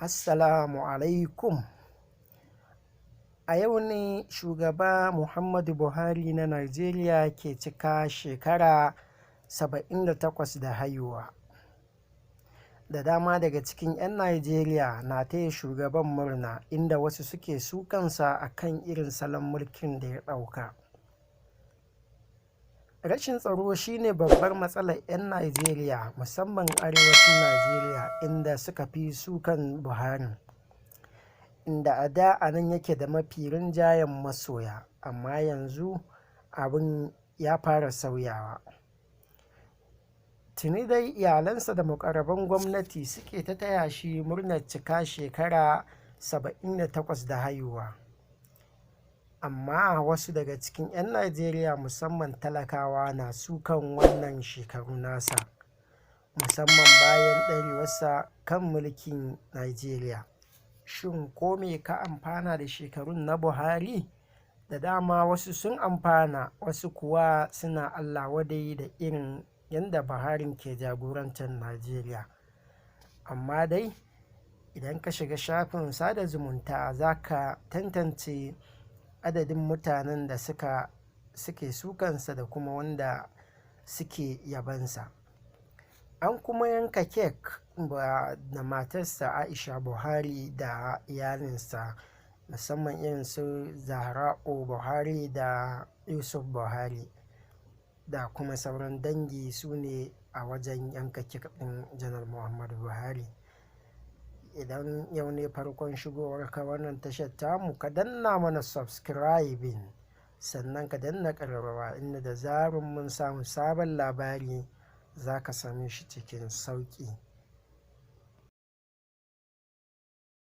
Assalamu alaikum. A yau ne Shugaba Muhammadu Buhari na Najeriya ke cika shekara 78 da haihuwa. Da dama daga cikin 'yan Najeriya na taya shugaban murna, inda wasu suke sukansa a kan irin salon mulkin da ya ɗauka. Rashin tsaro shine babbar matsalar 'yan Najeriya, musamman arewacin Najeriya, inda suka fi sukan Buhari, inda a da a nan yake da mafi rinjayen masoya, amma yanzu abin ya fara sauyawa. Tuni dai iyalansa da muƙarraban gwamnati suke ta taya shi murnar cika shekara 78 da haihuwa. Amma wasu daga cikin 'yan Najeriya, musamman talakawa, na sukan wannan shekaru nasa, musamman bayan ɗarewarsa kan mulkin Najeriya. Shin ko me ka amfana da shekarun na Buhari? Da dama wasu sun amfana, wasu kuwa suna Allah wadai da irin yadda Buhari ke jagorantar Najeriya. Amma dai idan ka shiga shafin sada zumunta za ka tantance adadin mutanen da suke sukansa da kuma wanda suke yabansa. An kuma yanka kek da matarsa Aisha Buhari da iyalinsa, musamman irin su Zahra'u Buhari da Yusuf Buhari da kuma sauran dangi, su ne a wajen yanka kek ɗin Janar Muhammadu Buhari. Idan yau ne farkon shigowarka wannan tashar tamu, ka danna mana subscribing, sannan ka danna ƙararrawa, inda da zarar mun samu sabon labari za ka same shi cikin sauƙi.